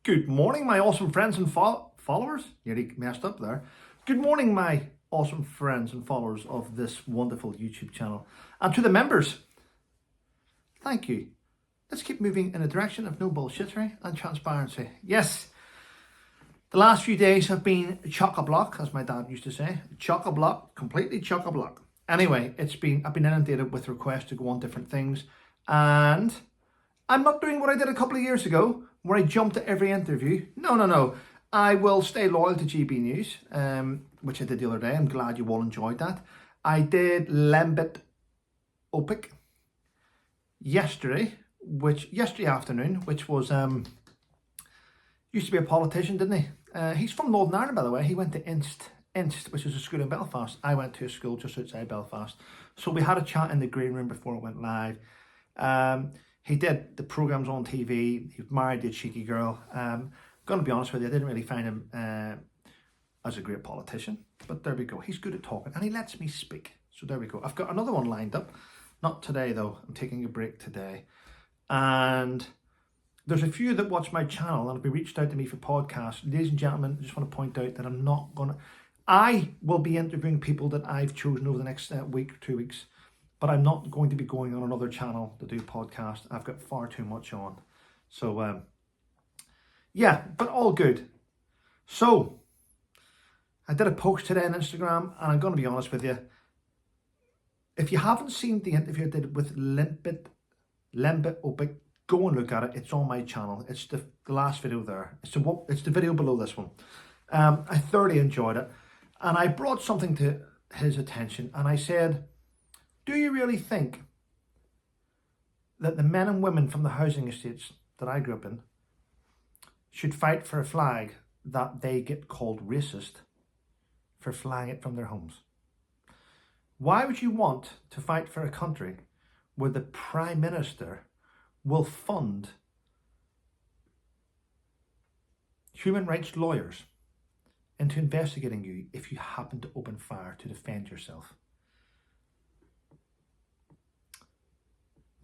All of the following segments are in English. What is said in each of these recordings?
Good morning, my awesome friends and followers. Nearly messed up there. Good morning, my awesome friends and followers of this wonderful YouTube channel. And to the members, thank you. Let's keep moving in a direction of no bullshittery and transparency. Yes, the last few days have been chock-a-block, as my dad used to say. Chock-a-block, completely chock-a-block. Anyway, I've been inundated with requests to go on different things. And I'm not doing what I did a couple of years ago, where I jumped at every interview. No. I will stay loyal to GB News, which I did the other day. I'm glad you all enjoyed that. I did Lembit Opic yesterday afternoon, which was, used to be a politician, didn't he? He's from Northern Ireland, by the way. He went to Inst, which is a school in Belfast. I went to a school just outside Belfast. So we had a chat in the green room before it went live. He did the programmes on TV. He was married to a cheeky girl. Going to be honest with you, I didn't really find him as a great politician. But there we go. He's good at talking and he lets me speak. So there we go. I've got another one lined up. Not today though. I'm taking a break today. And there's a few that watch my channel and have been reached out to me for podcasts. Ladies and gentlemen, I just want to point out that I will be interviewing people that I've chosen over the next week or 2 weeks. But I'm not going to be going on another channel to do podcasts. I've got far too much on. So, yeah, but all good. So, I did a post today on Instagram, and I'm going to be honest with you. If you haven't seen the interview I did with Lembit Opic, go and look at it. It's on my channel. It's the last video there. It's the video below this one. I thoroughly enjoyed it. And I brought something to his attention, and I said, do you really think that the men and women from the housing estates that I grew up in should fight for a flag that they get called racist for flying it from their homes? Why would you want to fight for a country where the Prime Minister will fund human rights lawyers into investigating you if you happen to open fire to defend yourself?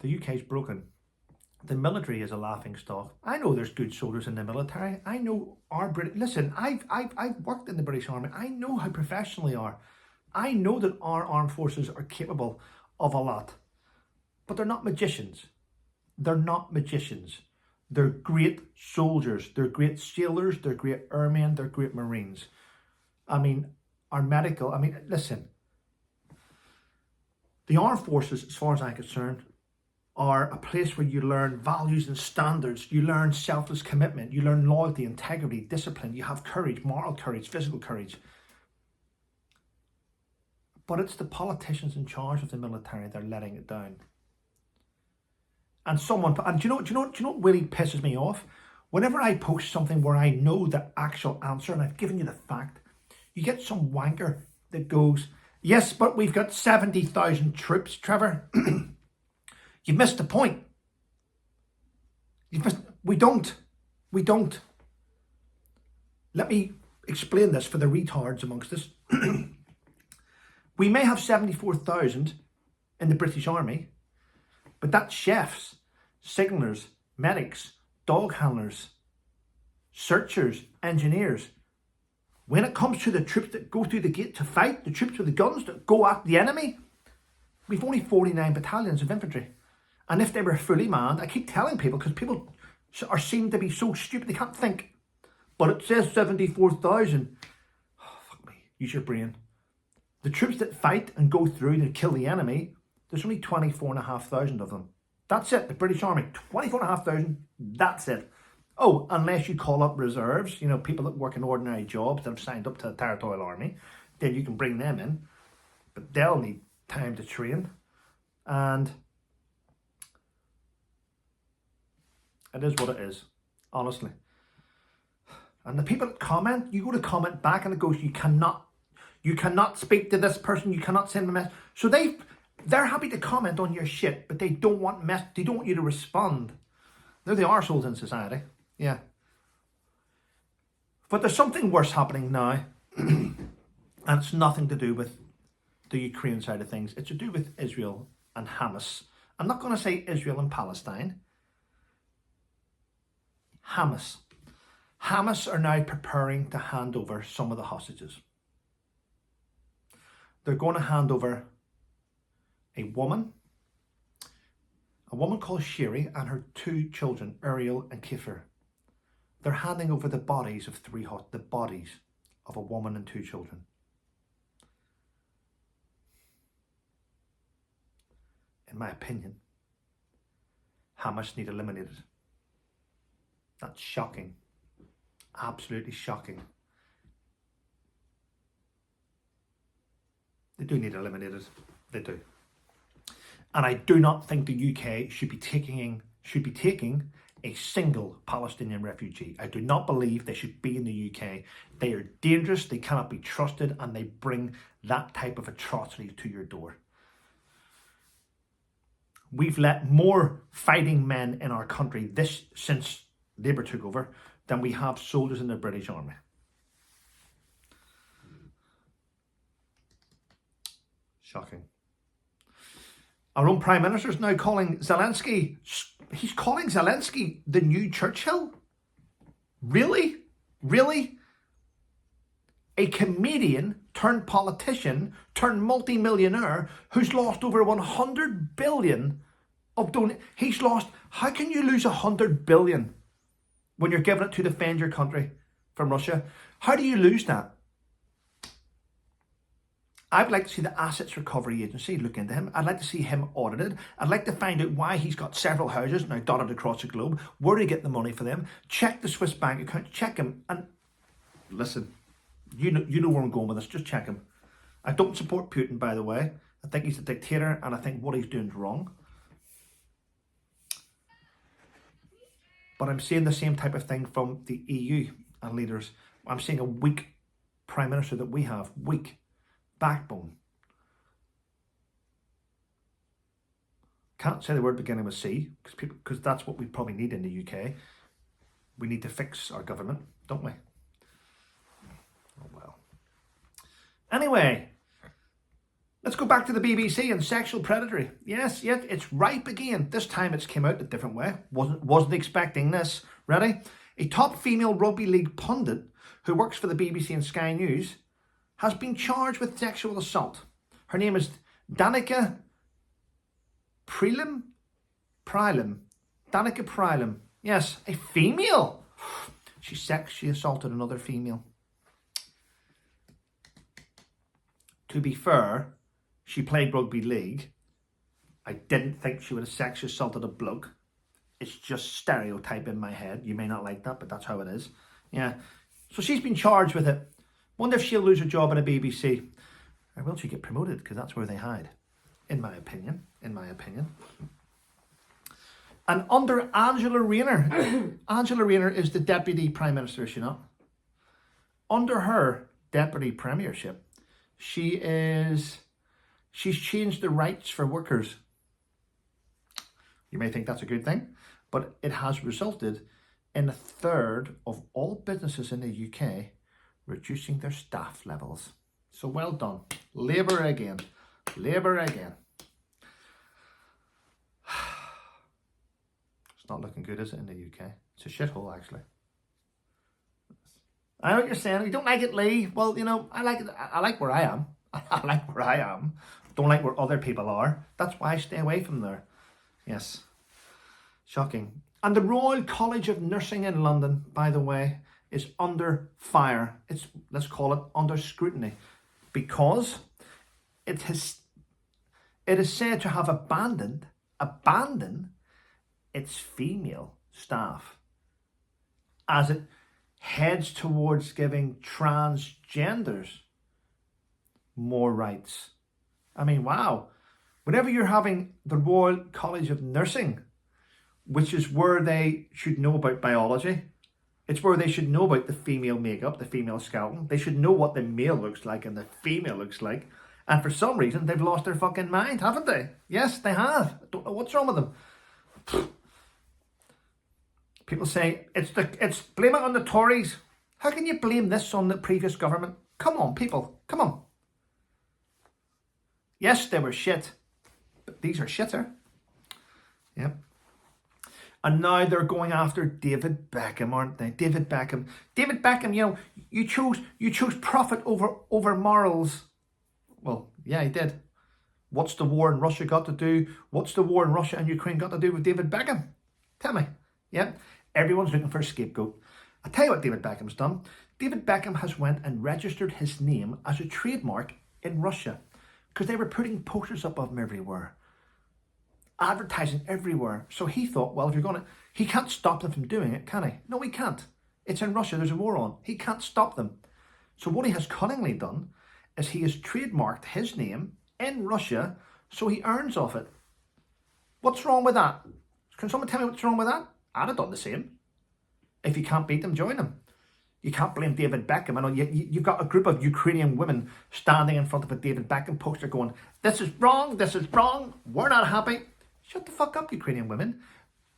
The UK's broken. The military is a laughing stock. I know there's good soldiers in the military. I know listen, I've worked in the British Army. I know how professional they are. I know that our armed forces are capable of a lot. But they're not magicians. They're not magicians. They're great soldiers. They're great sailors. They're great airmen. They're great Marines. Listen. The armed forces, as far as I'm concerned, are a place where you learn values and standards. You learn selfless commitment. You learn loyalty, integrity, discipline. You have courage, moral courage, physical courage. But it's the politicians in charge of the military that are letting it down. And do you know what really pisses me off? Whenever I post something where I know the actual answer and I've given you the fact, you get some wanker that goes, yes, but we've got 70,000 troops, Trevor. You've missed the point. We don't. Let me explain this for the retards amongst us. We may have 74,000 in the British Army, but that's chefs, signallers, medics, dog handlers, searchers, engineers. When it comes to the troops that go through the gate to fight, the troops with the guns that go at the enemy, we've only 49 battalions of infantry. And if they were fully manned, I keep telling people, because people seem to be so stupid, they can't think. But it says 74,000. Oh, fuck me. Use your brain. The troops that fight and go through and kill the enemy, there's only 24,500 of them. That's it. The British Army, 24,500. That's it. Oh, unless you call up reserves, people that work in ordinary jobs that have signed up to the Territorial Army, then you can bring them in. But they'll need time to train. And it is what it is, honestly. And the people that comment, you go to comment back and it goes, you cannot speak to this person, you cannot send them a message. So they're happy to comment on your shit, but they don't want you to respond. They're the arseholes in society. Yeah. But there's something worse happening now. And it's nothing to do with the Ukraine side of things. It's to do with Israel and Hamas. I'm not going to say Israel and Palestine. Hamas. Hamas are now preparing to hand over some of the hostages. They're going to hand over a woman called Shiri and her 2 children, Ariel and Keir. They're handing over the bodies of the bodies of a woman and 2 children. In my opinion, Hamas need eliminated. That's shocking. Absolutely shocking. They do need eliminated. They do. And I do not think the UK should be taking a single Palestinian refugee. I do not believe they should be in the UK. They are dangerous, they cannot be trusted, and they bring that type of atrocity to your door. We've let more fighting men in our country since Labour took over than we have soldiers in the British Army. Shocking. Our own Prime Minister is now calling Zelensky, he's calling Zelensky the new Churchill? Really? Really? A comedian turned politician turned multi-millionaire who's lost over 100 billion of he's lost. How can you lose 100 billion when you're giving it to defend your country from Russia? How do you lose that? I'd like to see the Assets Recovery Agency look into him. I'd like to see him audited. I'd like to find out why he's got several houses now dotted across the globe. Where do he get the money for them? Check the Swiss bank account. Check him. And listen, you know where I'm going with this. Just check him. I don't support Putin, by the way. I think he's a dictator, and I think what he's doing is wrong. But I'm seeing the same type of thing from the EU and leaders. I'm seeing a weak Prime Minister that we have. Weak. Backbone. Can't say the word beginning with C, because that's what we probably need in the UK. We need to fix our government, don't we? Oh well. Anyway, let's go back to the BBC and sexual predatory. Yes, it's ripe again. This time it's came out a different way. Wasn't expecting this. Ready? A top female rugby league pundit who works for the BBC and Sky News has been charged with sexual assault. Her name is Danica Prilim. Danica Prilim. Yes, a female. She sexually assaulted another female. To be fair, she played rugby league. I didn't think she would have sexually assaulted a bloke. It's just stereotype in my head. You may not like that, but that's how it is. Yeah. So she's been charged with it. Wonder if she'll lose her job at the BBC. Or will she get promoted? Because that's where they hide. In my opinion. And under Angela Rayner. Angela Rayner is the Deputy Prime Minister, is she not? Under her Deputy Premiership, she's changed the rights for workers. You may think that's a good thing, but it has resulted in 1/3 of all businesses in the UK reducing their staff levels. So well done. Labour again. Labour again. It's not looking good, is it, in the UK? It's a shithole, actually. I know what you're saying. You don't like it, Lee. Well, you know, I like it. I like where I am. I like where I am. Don't like where other people are. That's why I stay away from there. Yes. Shocking. And the Royal College of Nursing in London, by the way, is under fire. It's, let's call it, under scrutiny, because it is said to have abandoned its female staff as it heads towards giving transgenders more rights. I mean, wow. Whenever you're having the Royal College of Nursing, which is where they should know about biology, it's where they should know about the female makeup, the female skeleton. They should know what the male looks like and the female looks like. And for some reason, they've lost their fucking mind, haven't they? Yes, they have. I don't know what's wrong with them. People say, it's blame it on the Tories. How can you blame this on the previous government? Come on, people. Come on. Yes, they were shit. But these are shitter. Yep. And now they're going after David Beckham, aren't they? David Beckham. David Beckham, you know, you chose profit over morals. Well, yeah, he did. What's the war in Russia got to do? What's the war in Russia and Ukraine got to do with David Beckham? Tell me. Yeah, everyone's looking for a scapegoat. I'll tell you what David Beckham's done. David Beckham has went and registered his name as a trademark in Russia because they were putting posters up of him everywhere, advertising everywhere. So he thought, well, if you're going to, he can't stop them from doing it, can he? No, he can't. It's in Russia. There's a war on. He can't stop them. So what he has cunningly done is he has trademarked his name in Russia so he earns off it. What's wrong with that? Can someone tell me what's wrong with that? I'd have done the same. If you can't beat them, join them. You can't blame David Beckham. I know you've got a group of Ukrainian women standing in front of a David Beckham poster going, this is wrong, we're not happy. Shut the fuck up, Ukrainian women.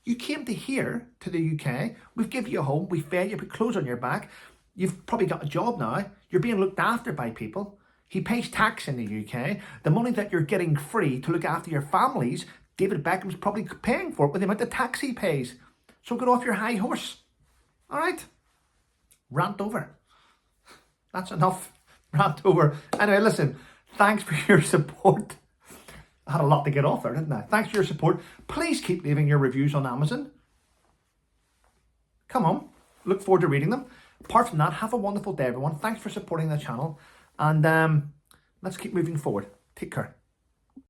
You came to here, to the UK, we've given you a home, we fed you, put clothes on your back, you've probably got a job now, you're being looked after by people. He pays tax in the UK. The money that you're getting free to look after your families, David Beckham's probably paying for it with the amount of tax he pays. So get off your high horse. All right? Rant over. That's enough. Rant over. Anyway, listen, thanks for your support. I had a lot to get off there, didn't I? Thanks for your support. Please keep leaving your reviews on Amazon. Come on. Look forward to reading them. Apart from that, have a wonderful day, everyone. Thanks for supporting the channel. And let's keep moving forward. Take care.